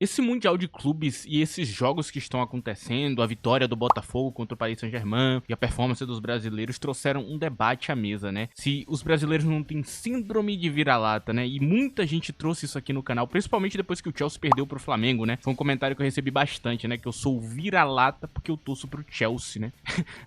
Esse Mundial de Clubes e esses jogos que estão acontecendo, a vitória do Botafogo contra o Paris Saint-Germain e a performance dos brasileiros trouxeram um debate à mesa, né? Se os brasileiros não têm síndrome de vira-lata, né? E muita gente trouxe isso aqui no canal, principalmente depois que o Chelsea perdeu pro Flamengo, né? Foi um comentário que eu recebi bastante, né? Que eu sou vira-lata porque eu torço pro Chelsea, né?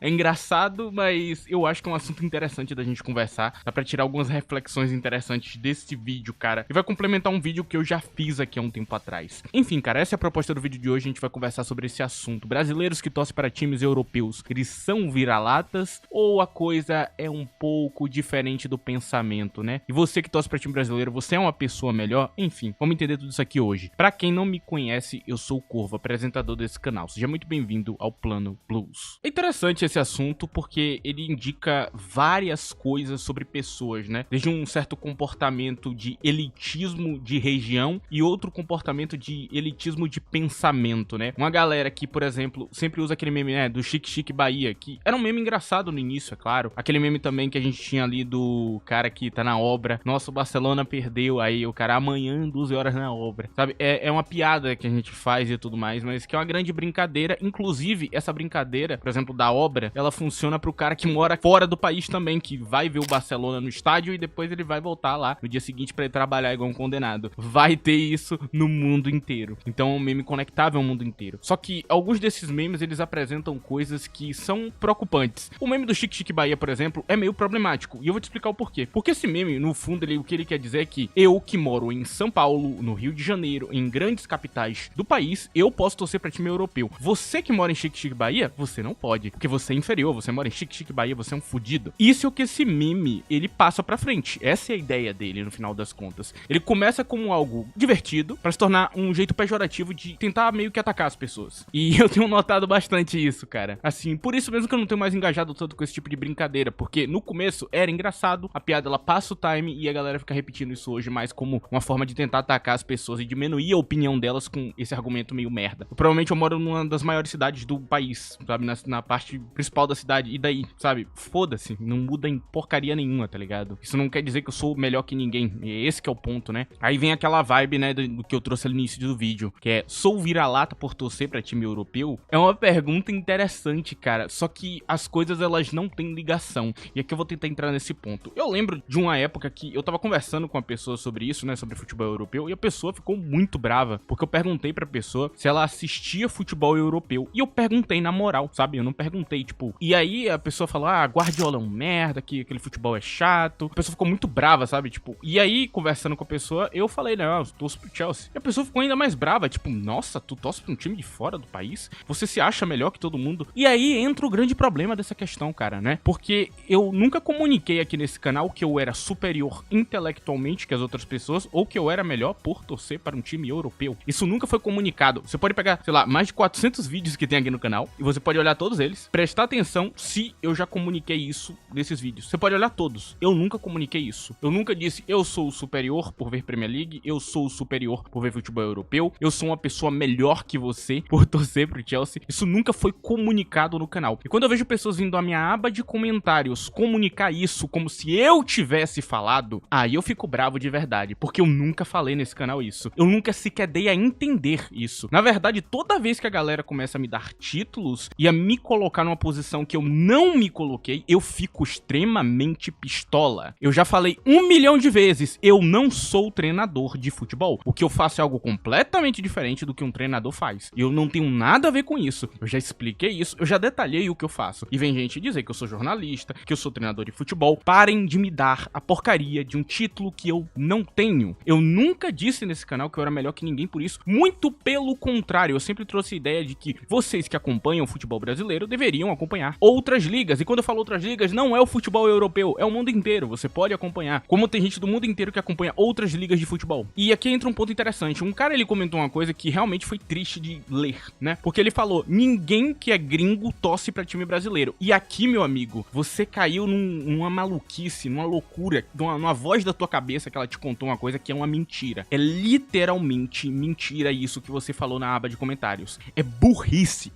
É engraçado, mas eu acho que é um assunto interessante da gente conversar. Dá pra tirar algumas reflexões interessantes desse vídeo, cara. E vai complementar um vídeo que eu já fiz aqui há um tempo atrás. Enfim, cara, essa é a proposta do vídeo de hoje. A gente vai conversar sobre esse assunto. Brasileiros que torcem para times europeus, eles são vira-latas? Ou a coisa é um pouco diferente do pensamento, né? E você que torce para time brasileiro, você é uma pessoa melhor? Enfim, vamos entender tudo isso aqui hoje. Pra quem não me conhece, eu sou o Corvo, apresentador desse canal. Seja muito bem-vindo ao Plano Blues. É interessante esse assunto porque ele indica várias coisas sobre pessoas, né? Desde um certo comportamento de elitismo de região e outro comportamento de elitismo de pensamento, né? Uma galera que, por exemplo, sempre usa aquele meme, né, do Chique Chique Bahia, que era um meme engraçado no início, é claro. Aquele meme também que a gente tinha ali do cara que tá na obra. Nossa, o Barcelona perdeu, aí o cara amanhã 12 horas na obra, sabe? É uma piada que a gente faz e tudo mais, mas que é uma grande brincadeira. Inclusive, essa brincadeira, por exemplo, da obra, ela funciona pro cara que mora fora do país também, que vai ver o Barcelona no estádio e depois ele vai voltar lá no dia seguinte pra ir trabalhar igual um condenado. Vai ter isso no mundo inteiro. Então é um meme conectável ao mundo inteiro. Só que alguns desses memes, eles apresentam coisas que são preocupantes. O meme do Chique Chique Bahia, por exemplo, é meio problemático. E eu vou te explicar o porquê. Porque esse meme, no fundo, o que ele quer dizer é que eu, que moro em São Paulo, no Rio de Janeiro, em grandes capitais do país, eu posso torcer pra time europeu. Você que mora em Chique Chique Bahia, você não pode. Porque você é inferior, você mora em Chique Chique Bahia, você é um fudido. Isso é o que esse meme, ele passa pra frente. Essa é a ideia dele, no final das contas. Ele começa como algo divertido, pra se tornar um jeito pejorativo de tentar meio que atacar as pessoas. E eu tenho notado bastante isso, cara. Assim, por isso mesmo que eu não tenho mais engajado tanto com esse tipo de brincadeira, porque no começo era engraçado, a piada ela passa o time e a galera fica repetindo isso hoje mais como uma forma de tentar atacar as pessoas e diminuir a opinião delas com esse argumento meio merda. Provavelmente eu moro numa das maiores cidades do país, sabe? Na parte principal da cidade. E daí, sabe? Foda-se, não muda em porcaria nenhuma, tá ligado? Isso não quer dizer que eu sou melhor que ninguém. E esse que é o ponto, né? Aí vem aquela vibe, né, do que eu trouxe ali no início do vídeo, que é, sou vira-lata por torcer pra time europeu? É uma pergunta interessante, cara, só que as coisas, elas não têm ligação, e aqui eu vou tentar entrar nesse ponto. Eu lembro de uma época que eu tava conversando com uma pessoa sobre isso, né, sobre futebol europeu, e a pessoa ficou muito brava, porque eu perguntei pra pessoa se ela assistia futebol europeu, e eu perguntei na moral, sabe, eu não perguntei, tipo, e aí a pessoa falou, ah, Guardiola é um merda, que aquele futebol é chato, a pessoa ficou muito brava, sabe, tipo, e aí, conversando com a pessoa, eu falei, não, eu torço pro Chelsea, e a pessoa ficou ainda mais brava, tipo, nossa, tu torce pra um time de fora do país? Você se acha melhor que todo mundo? E aí entra o grande problema dessa questão, cara, né? Porque eu nunca comuniquei aqui nesse canal que eu era superior intelectualmente que as outras pessoas ou que eu era melhor por torcer para um time europeu. Isso nunca foi comunicado. Você pode pegar, sei lá, mais de 400 vídeos que tem aqui no canal e você pode olhar todos eles, prestar atenção se eu já comuniquei isso nesses vídeos. Você pode olhar todos. Eu nunca comuniquei isso. Eu nunca disse eu sou o superior por ver Premier League, eu sou o superior por ver futebol europeu, eu sou uma pessoa melhor que você por torcer pro Chelsea. Isso nunca foi comunicado no canal. E quando eu vejo pessoas vindo à minha aba de comentários comunicar isso como se eu tivesse falado, aí eu fico bravo de verdade, porque eu nunca falei nesse canal isso. Eu nunca sequer dei a entender isso. Na verdade, toda vez que a galera começa a me dar títulos e a me colocar numa posição que eu não me coloquei, eu fico extremamente pistola. Eu já falei 1 milhão de vezes, eu não sou treinador de futebol. O que eu faço é algo completamente diferente do que um treinador faz. Eu não tenho nada a ver com isso. Eu já expliquei isso, eu já detalhei o que eu faço. E vem gente dizer que eu sou jornalista, que eu sou treinador de futebol. Parem de me dar a porcaria de um título que eu não tenho. Eu nunca disse nesse canal que eu era melhor que ninguém por isso. Muito pelo contrário, eu sempre trouxe a ideia de que vocês que acompanham o futebol brasileiro deveriam acompanhar outras ligas. E quando eu falo outras ligas, não é o futebol europeu, é o mundo inteiro. Você pode acompanhar. Como tem gente do mundo inteiro que acompanha outras ligas de futebol. E aqui entra um ponto interessante. Um cara, ele comentou uma coisa que realmente foi triste de ler, né? Porque ele falou, ninguém que é gringo torce pra time brasileiro. E aqui, meu amigo, você caiu numa maluquice, numa loucura, numa voz da tua cabeça que ela te contou uma coisa que é uma mentira. É literalmente mentira isso que você falou na aba de comentários. É burrice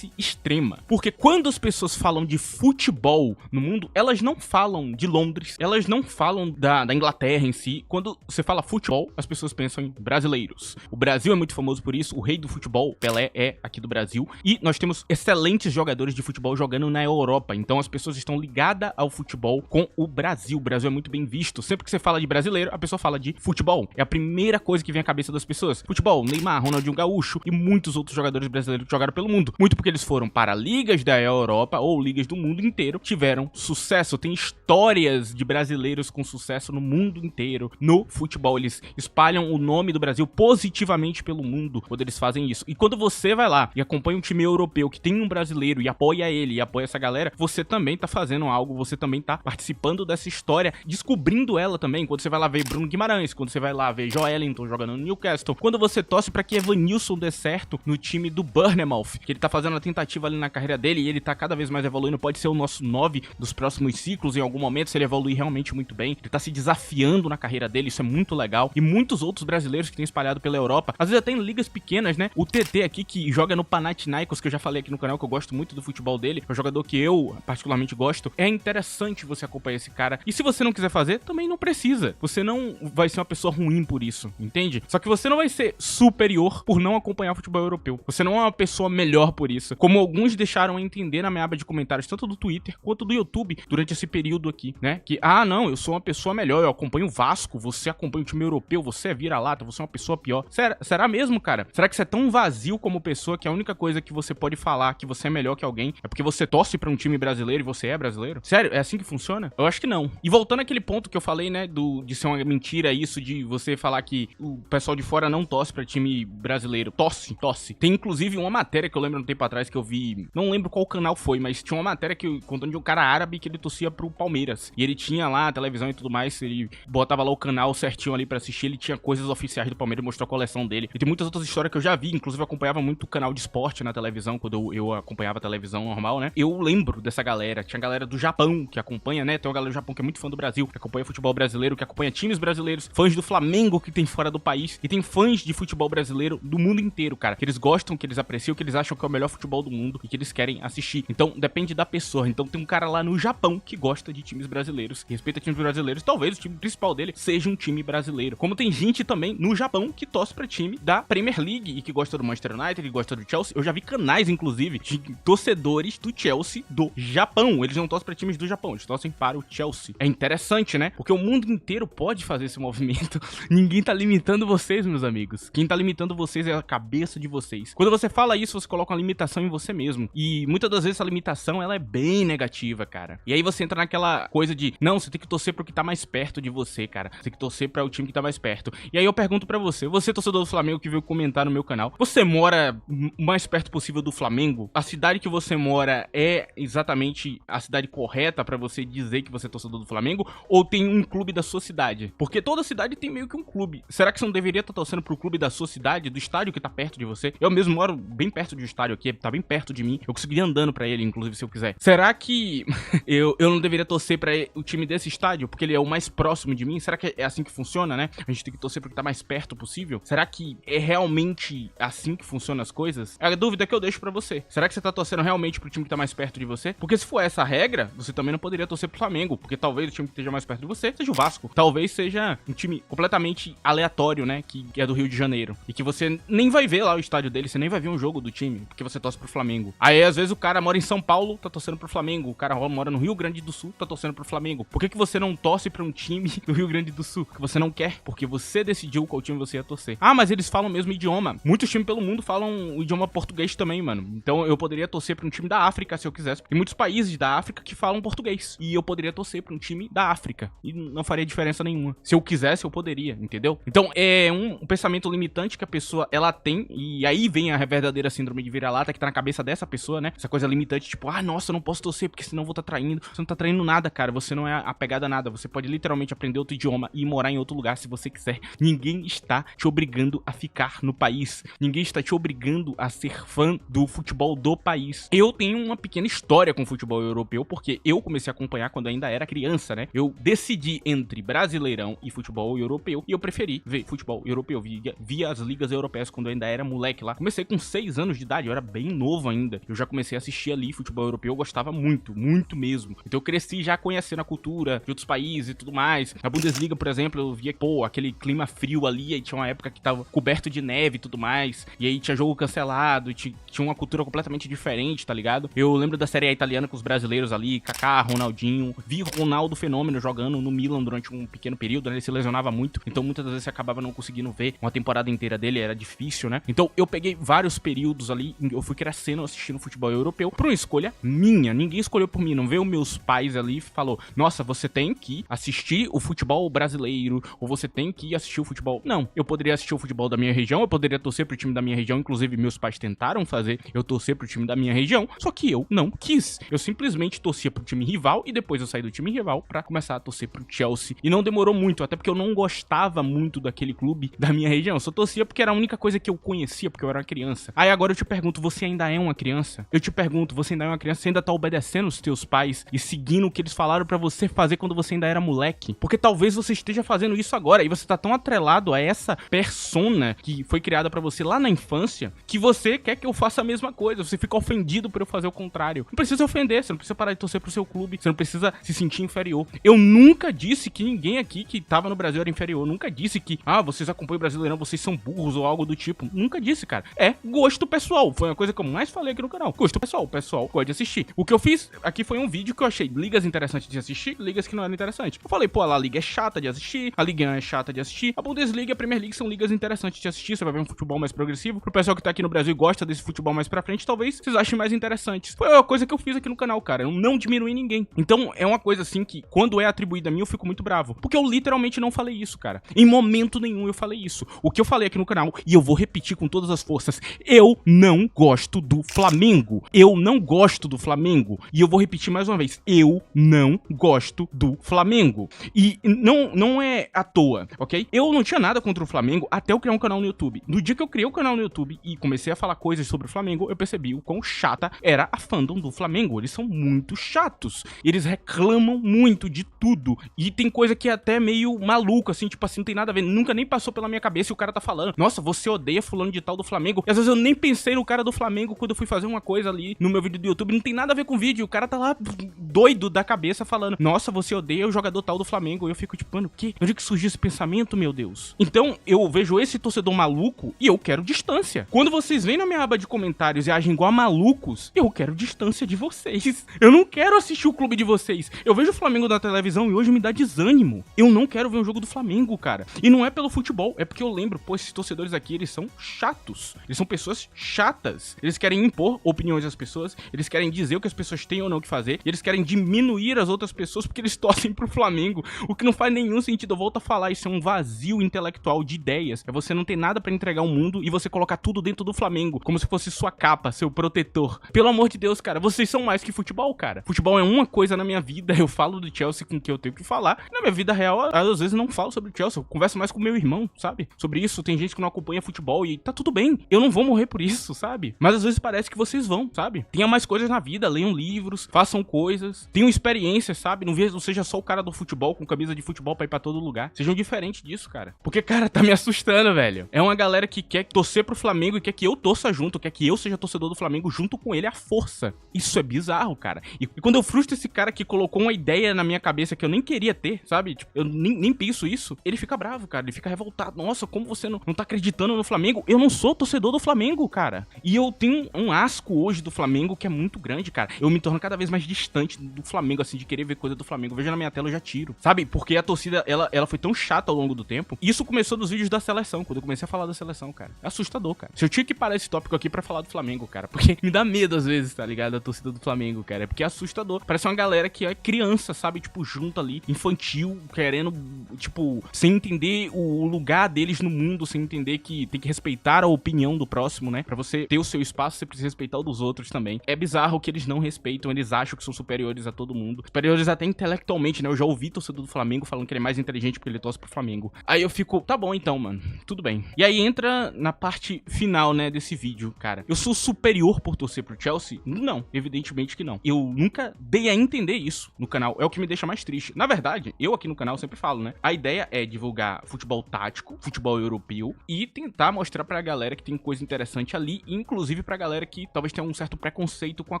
extrema. Porque quando as pessoas falam de futebol no mundo, elas não falam de Londres, elas não falam da Inglaterra em si. Quando você fala futebol, as pessoas pensam em brasileiros. Brasil é muito famoso por isso, o rei do futebol, Pelé, é aqui do Brasil. E nós temos excelentes jogadores de futebol jogando na Europa. Então as pessoas estão ligadas ao futebol com o Brasil. O Brasil é muito bem visto. Sempre que você fala de brasileiro, a pessoa fala de futebol. É a primeira coisa que vem à cabeça das pessoas. Futebol, Neymar, Ronaldinho Gaúcho e muitos outros jogadores brasileiros que jogaram pelo mundo. Muito porque eles foram para ligas da Europa ou ligas do mundo inteiro, tiveram sucesso. Tem histórias de brasileiros com sucesso no mundo inteiro no futebol. Eles espalham o nome do Brasil positivamente pelo mundo quando eles fazem isso. E quando você vai lá e acompanha um time europeu que tem um brasileiro e apoia ele e apoia essa galera, você também tá fazendo algo, você também tá participando dessa história, descobrindo ela também. Quando você vai lá ver Bruno Guimarães, quando você vai lá ver Joelinton jogando no Newcastle, quando você torce pra que Evanilson dê certo no time do Bournemouth, que ele tá fazendo a tentativa ali na carreira dele e ele tá cada vez mais evoluindo, pode ser o nosso 9 dos próximos ciclos em algum momento, se ele evoluir realmente muito bem. Ele tá se desafiando na carreira dele, isso é muito legal. E muitos outros brasileiros que tem espalhado pela Europa, às vezes até em ligas pequenas, né? O TT aqui, que joga no Panathinaikos, que eu já falei aqui no canal, que eu gosto muito do futebol dele, é um jogador que eu particularmente gosto. É interessante você acompanhar esse cara. E se você não quiser fazer, também não precisa. Você não vai ser uma pessoa ruim por isso, entende? Só que você não vai ser superior por não acompanhar o futebol europeu. Você não é uma pessoa melhor por isso. Como alguns deixaram a entender na minha aba de comentários, tanto do Twitter quanto do YouTube, durante esse período aqui, né? Que, não, eu sou uma pessoa melhor, eu acompanho o Vasco, você acompanha o time europeu, você é vira-lata, você é uma pessoa pior. Será mesmo, cara? Será que você é tão vazio como pessoa que a única coisa que você pode falar que você é melhor que alguém é porque você torce pra um time brasileiro e você é brasileiro? Sério? É assim que funciona? Eu acho que não. E voltando àquele ponto que eu falei, né, de ser uma mentira isso, de você falar que o pessoal de fora não torce pra time brasileiro. Torce. Tem inclusive uma matéria que eu lembro um tempo atrás que eu vi, não lembro qual canal foi, mas tinha uma matéria contando de um cara árabe que ele torcia pro Palmeiras. E ele tinha lá a televisão e tudo mais, ele botava lá o canal certinho ali pra assistir, ele tinha coisas oficiais do Palmeiras, mostrou a coleção dele. E tem muitas outras histórias que eu já vi, inclusive eu acompanhava muito o canal de esporte na televisão, quando eu acompanhava a televisão normal, né? Eu lembro dessa galera, tinha galera do Japão que acompanha, né? Tem uma galera do Japão que é muito fã do Brasil, que acompanha futebol brasileiro, que acompanha times brasileiros, fãs do Flamengo que tem fora do país, e tem fãs de futebol brasileiro do mundo inteiro, cara, que eles gostam, que eles apreciam, que eles acham que é o melhor futebol do mundo e que eles querem assistir. Então, depende da pessoa. Então, tem um cara lá no Japão que gosta de times brasileiros, que respeita times brasileiros, talvez o time principal dele seja um time brasileiro. Como tem gente também no Japão que torce pra time da Premier League e que gosta do Manchester United, que gosta do Chelsea. Eu já vi canais, inclusive, de torcedores do Chelsea do Japão. Eles não torcem pra times do Japão, eles torcem para o Chelsea. É interessante, né? Porque o mundo inteiro pode fazer esse movimento. Ninguém tá limitando vocês, meus amigos. Quem tá limitando vocês é a cabeça de vocês. Quando você fala isso, você coloca uma limitação em você mesmo. E muitas das vezes essa limitação, ela é bem negativa, cara. E aí você entra naquela coisa de, não, você tem que torcer pro que tá mais perto de você, cara. Você tem que torcer para o time que tá mais perto. E aí eu pergunto pra você, torcedor do Flamengo que veio comentar no meu canal, você mora o mais perto possível do Flamengo? A cidade que você mora é exatamente a cidade correta pra você dizer que você é torcedor do Flamengo? Ou tem um clube da sua cidade? Porque toda cidade tem meio que um clube. Será que você não deveria estar torcendo pro clube da sua cidade, do estádio que tá perto de você? Eu mesmo moro bem perto de um estádio aqui, tá bem perto de mim. Eu conseguiria andando pra ele, inclusive, se eu quiser. Será que eu não deveria torcer pra o time desse estádio, porque ele é o mais próximo de mim? Será que é assim que funciona, né? A gente tem que torcer pro que tá mais perto possível? Será que é realmente assim que funcionam as coisas? É a dúvida que eu deixo pra você. Será que você tá torcendo realmente pro time que tá mais perto de você? Porque se for essa a regra, você também não poderia torcer pro Flamengo, porque talvez o time que esteja mais perto de você seja o Vasco. Talvez seja um time completamente aleatório, né? Que é do Rio de Janeiro. E que você nem vai ver lá o estádio dele, você nem vai ver um jogo do time, porque você torce pro Flamengo. Aí, às vezes, o cara mora em São Paulo, tá torcendo pro Flamengo. O cara mora no Rio Grande do Sul, tá torcendo pro Flamengo. Por que você não torce pra um time do Rio Grande do Sul? Porque você não quer, porque você decidiu qual time você ia torcer. Mas eles falam o mesmo idioma. Muitos times pelo mundo falam o idioma português também, mano. Então eu poderia torcer pra um time da África, se eu quisesse. Tem muitos países da África que falam português. E eu poderia torcer pra um time da África. E não faria diferença nenhuma. Se eu quisesse, eu poderia, entendeu? Então é um pensamento limitante que a pessoa, ela tem. E aí vem a verdadeira síndrome de vira-lata que tá na cabeça dessa pessoa, né? Essa coisa limitante, tipo, nossa, eu não posso torcer porque senão eu vou estar traindo. Você não tá traindo nada, cara. Você não é apegado a nada. Você pode literalmente aprender outro idioma e morar em outro lugar se você quiser. Ninguém está te obrigando a ficar no país. Ninguém está te obrigando a ser fã do futebol do país. Eu tenho uma pequena história com o futebol europeu, porque eu comecei a acompanhar quando ainda era criança, né? Eu decidi entre Brasileirão e futebol europeu, e eu preferi ver futebol europeu. Via as ligas europeias quando eu ainda era moleque lá. Comecei com 6 anos de idade, eu era bem novo ainda. Eu já comecei a assistir ali futebol europeu, eu gostava muito, muito mesmo. Então eu cresci já conhecendo a cultura de outros países e tudo mais. Na Bundesliga, por exemplo, eu via, aquele clima frio ali, e tinha uma época que tava coberto de neve e tudo mais, e aí tinha jogo cancelado, tinha uma cultura completamente diferente, tá ligado? Eu lembro da Série A italiana com os brasileiros ali, Kaká, Ronaldinho, vi Ronaldo Fenômeno jogando no Milan durante um pequeno período, né? Ele se lesionava muito, então muitas das vezes você acabava não conseguindo ver uma temporada inteira dele, era difícil, né? Então eu peguei vários períodos ali, eu fui crescendo assistindo futebol europeu por uma escolha minha, ninguém escolheu por mim, não veio meus pais ali e falou, nossa, você tem que assistir o futebol brasileiro, ou você tem que assistir o futebol... Não, eu poderia assistir o futebol da minha região, eu poderia torcer pro time da minha região, inclusive meus pais tentaram fazer eu torcer pro time da minha região, só que eu não quis. Eu simplesmente torcia pro time rival e depois eu saí do time rival pra começar a torcer pro Chelsea. E não demorou muito, até porque eu não gostava muito daquele clube da minha região. Eu só torcia porque era a única coisa que eu conhecia, porque eu era uma criança. Aí agora eu te pergunto, você ainda é uma criança? Eu te pergunto, você ainda é uma criança? Você ainda tá obedecendo os teus pais e seguindo o que eles falaram pra você fazer quando você ainda era moleque? Porque talvez você esteja fazendo isso agora e você tá tão atrelado a essa persona que foi criada pra você lá na infância que você quer que eu faça a mesma coisa. Você fica ofendido por eu fazer o contrário. Não precisa ofender, você não precisa parar de torcer pro seu clube, você não precisa se sentir inferior. Eu nunca disse que ninguém aqui que tava no Brasil era inferior. Nunca disse que, vocês acompanham o Brasileirão, vocês são burros ou algo do tipo. Nunca disse, cara. É gosto pessoal. Foi uma coisa que eu mais falei aqui no canal. Gosto pessoal. O pessoal pode assistir. O que eu fiz aqui foi um vídeo que eu achei ligas interessantes de assistir, ligas que não eram interessantes. Eu falei, pô, a La Liga é chata de assistir, a Ligue 1 é chata de assistir, a Bundesliga e a Premier League são ligas interessantes de assistir, você vai ver um futebol mais progressivo. Pro pessoal que tá aqui no Brasil e gosta desse futebol mais pra frente, talvez vocês achem mais interessantes. Foi a coisa que eu fiz aqui no canal, cara. Eu não diminui ninguém. Então, é uma coisa assim que, quando é atribuída a mim, eu fico muito bravo. Porque eu literalmente não falei isso, cara. Em momento nenhum eu falei isso. O que eu falei aqui no canal, e eu vou repetir com todas as forças, eu não gosto do Flamengo. Eu não gosto do Flamengo. E eu vou repetir mais uma vez. Eu não gosto do Flamengo. E não é à toa, ok? Eu não tinha nada contra o Flamengo até eu criar um canal no YouTube. No dia que eu criei o canal no YouTube e comecei a falar coisas sobre o Flamengo, eu percebi o quão chata era a fandom do Flamengo. Eles são muito chatos. Eles reclamam muito de tudo. E tem coisa que é até meio maluco, assim, tipo assim, não tem nada a ver. Nunca nem passou pela minha cabeça e o cara tá falando, nossa, você odeia fulano de tal do Flamengo. E às vezes eu nem pensei no cara do Flamengo quando eu fui fazer uma coisa ali no meu vídeo do YouTube. Não tem nada a ver com o vídeo. O cara tá lá doido da cabeça falando, nossa, você odeia o jogador tal do Flamengo. E eu fico tipo, mano, o quê? Onde que surgiu esse pensamento, meu Deus? Então, eu vejo esse torcedor maluco e eu quero distância. Quando vocês vêm na minha aba de comentários e agem igual a malucos, eu quero distância de vocês. Eu não quero assistir o clube de vocês. Eu vejo o Flamengo na televisão e hoje me dá desânimo. Eu não quero ver um jogo do Flamengo, cara. E não é pelo futebol, é porque eu lembro, pô, esses torcedores aqui, eles são chatos. Eles são pessoas chatas. Eles querem impor opiniões às pessoas, eles querem dizer o que as pessoas têm ou não que fazer, e eles querem diminuir as outras pessoas porque eles torcem pro Flamengo, o que não faz nenhum sentido. Eu volto a falar, isso é um vazio intelectual de ideias. É você não ter nada pra entregar ao mundo e você colocar tudo dentro do Flamengo, como se fosse sua capa, seu protetor. Pelo amor de Deus, cara, vocês são mais que futebol, cara. Futebol é uma coisa na minha vida, eu falo do Chelsea com quem eu tenho que falar. Na minha vida real, às vezes eu não falo sobre o Chelsea, eu converso mais com meu irmão, sabe? Sobre isso, tem gente que não acompanha futebol e tá tudo bem. Eu não vou morrer por isso, sabe? Mas às vezes parece que vocês vão, sabe? Tenha mais coisas na vida, leiam livros, façam coisas, tenham experiências, sabe? Não seja só o cara do futebol com camisa de futebol pra ir pra todo lugar. Sejam diferentes disso, cara. Porque, cara, tá me assustando, velho. É uma galera que quer torcer pro Flamengo e quer que eu torça junto, quer que eu seja torcedor do Flamengo junto com ele à força. Isso é bizarro, cara. E quando eu frustro esse cara que colocou uma ideia na minha cabeça que eu nem queria ter, sabe? Tipo, eu nem penso isso, ele fica bravo, cara. Ele fica revoltado. Nossa, como você não tá acreditando no Flamengo? Eu não sou torcedor do Flamengo, cara. E eu tenho um asco hoje do Flamengo que é muito grande, cara. Eu me torno cada vez mais distante do Flamengo, assim, de querer ver coisa do Flamengo. Veja na minha tela, eu já tiro. Sabe? Porque a torcida, ela foi tão chata ao longo do tempo. Isso começou nos vídeos da seleção, quando eu comecei a falar da seleção, cara. É assustador, cara. Se eu tinha que parar esse tópico aqui pra falar do Flamengo, cara. Porque me dá medo às vezes, tá ligado? A torcida do Flamengo, cara. É porque é assustador. Parece uma galera que é criança, sabe? Tipo, junto ali, infantil, querendo, tipo, sem entender o lugar deles no mundo, sem entender que tem que respeitar a opinião do próximo, né? Pra você ter o seu espaço, você precisa respeitar o dos outros também. É bizarro que eles não respeitam, eles acham que são superiores a todo mundo. Superiores até intelectualmente, né? Eu já ouvi torcedor do Flamengo falando que ele é mais inteligente porque ele torce pro Flamengo. Aí eu fico, tá bom então, mano. Tudo bem. E aí entra na parte final, né, desse vídeo, cara. Eu sou superior por torcer pro Chelsea? Não, evidentemente que não. Eu nunca dei a entender isso no canal. É o que me deixa mais triste. Na verdade, eu aqui no canal sempre falo, né? A ideia é divulgar futebol tático, futebol europeu e tentar mostrar pra galera que tem coisa interessante ali, inclusive pra galera que talvez tenha um certo preconceito com a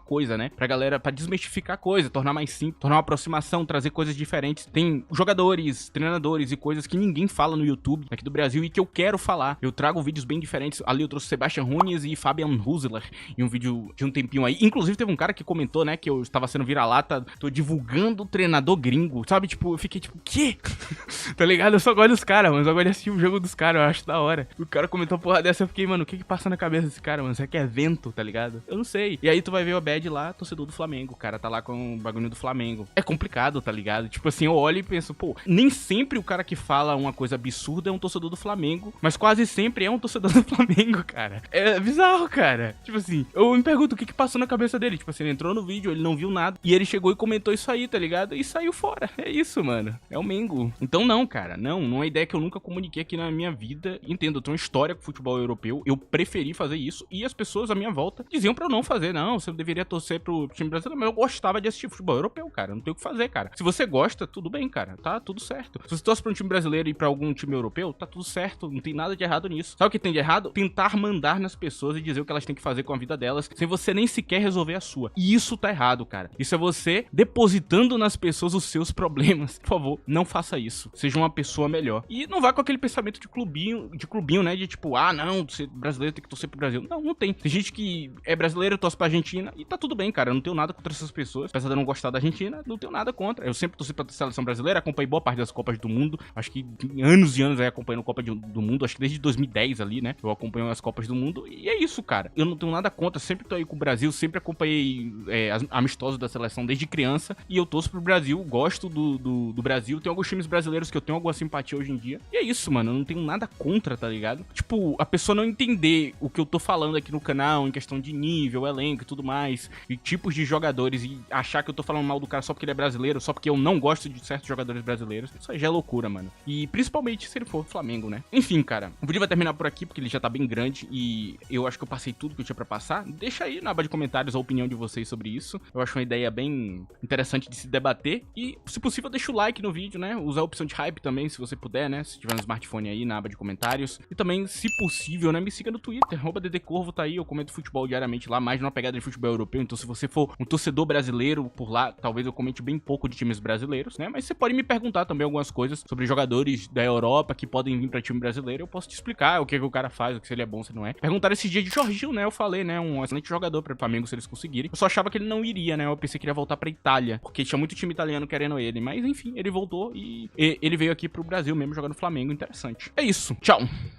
coisa, né? Pra galera, pra desmistificar a coisa, tornar mais simples, tornar uma aproximação, trazer coisas diferentes. Tem jogadores, treinadores e coisas que ninguém fala no YouTube aqui do Brasil e que eu quero falar. Eu trago vídeos bem diferentes. Ali eu trouxe Sebastian Hunes e Fabian Husler em um vídeo de um tempinho aí. Inclusive teve um cara que comentou, né, que eu estava sendo vira-lata, tô divulgando o treinador gringo, sabe? Tipo, eu fiquei tipo, quê? Tá ligado? Eu só gosto dos caras, mas eu gosto de assistir o jogo dos caras, eu acho da hora. O cara comentou uma porra dessa, eu fiquei, mano, o que que passa na cabeça desse cara, mano? Será que é vento, tá ligado? Eu não sei. E aí tu vai ver o Abed lá, torcedor do Flamengo, o cara tá lá com o bagulho do Flamengo. É complicado, tá ligado? Tipo assim, eu olho e penso, pô, nem sempre o cara que fala uma coisa absurda é um torcedor do Flamengo, mas quase sempre é um torcedor do Flamengo, cara. É bizarro, cara. Tipo assim, eu me pergunto o que que passou na cabeça dele. Tipo assim, ele entrou no vídeo, ele não viu nada, e ele chegou e comentou isso aí, tá ligado? E saiu fora. É isso, mano. É o Mengo. Então não, cara, não é ideia que eu nunca comuniquei aqui na minha vida. Entendo, eu tenho uma história com o futebol europeu, eu preferi fazer isso, e as pessoas à minha volta diziam pra eu não fazer. Não, você deveria torcer pro time brasileiro, mas eu gostava de assistir futebol europeu, cara. Não tem o que fazer, cara. Se você gosta, tudo bem, cara. Tá tudo certo. Se você torce pra um time brasileiro e pra algum time europeu, tá tudo certo. Não tem nada de errado nisso. Sabe o que tem de errado? Tentar mandar nas pessoas e dizer o que elas têm que fazer com a vida delas, sem você nem sequer resolver a sua. E isso tá errado, cara. Isso é você depositando nas pessoas os seus problemas. Por favor, não faça isso. Seja uma pessoa melhor. E não vá com aquele pensamento de clubinho, né? De tipo, ah, não, ser brasileiro tem que torcer pro Brasil. Não, não tem. Tem gente que é brasileiro, torce pra Argentina e tá tudo bem, cara. Eu não tenho nada contra essas pessoas. Apesar de eu não gostar da Argentina, não tenho nada contra. Eu sempre torci pra seleção brasileira, acompanhei boa parte das Copas do Mundo. Acho que anos e anos aí acompanhando a Copa do Mundo. Acho que desde 2010 ali, né? Eu acompanho as Copas do Mundo. E é isso, cara. Eu não tenho nada contra. Sempre tô aí com o Brasil. Sempre acompanhei amistosos da seleção desde criança. E eu torço pro Brasil. Gosto do Brasil. Tem alguns times brasileiros que eu tenho alguma simpatia hoje em dia. E é isso, mano. Eu não tenho nada contra, tá ligado? Tipo, a pessoa não entender o que eu tô falando aqui no canal em questão de nível, elenco e tudo mais, e tipos de jogadores, e achar que eu tô falando mal do cara só porque ele é brasileiro, só porque eu não gosto de certos jogadores brasileiros. Isso aí já é loucura, mano. E principalmente se ele for Flamengo, né? Enfim, cara, o vídeo vai terminar por aqui porque ele já tá bem grande e eu acho que eu passei tudo que eu tinha pra passar. Deixa aí na aba de comentários a opinião de vocês sobre isso. Eu acho uma ideia bem interessante de se debater. E, se possível, deixa o like no vídeo, né? Usa a opção de hype também, se você puder, né? Se tiver no smartphone aí, na aba de comentários. E também, se possível, né? Me siga no Twitter, @ddcorvo, tá aí. Eu comento futebol diariamente lá, mais numa pegada de futebol europeu. Então, se você for um torcedor brasileiro por lá, talvez eu comente bem pouco de times brasileiros, né? Mas você pode me perguntar também algumas coisas sobre jogadores da Europa que podem vir pra time brasileiro. Eu posso te explicar o que o cara faz, o que se ele é bom, se não é. Perguntaram esse dia de Jorginho, né? Eu falei, né? Um excelente jogador pra Flamengo se eles conseguirem. Eu só achava que ele não iria, né? Eu pensei que ele ia voltar pra Itália, porque tinha muito time italiano querendo ele. Mas, enfim, ele voltou e ele veio aqui pro Brasil mesmo jogar no Flamengo. Interessante. É isso. Tchau.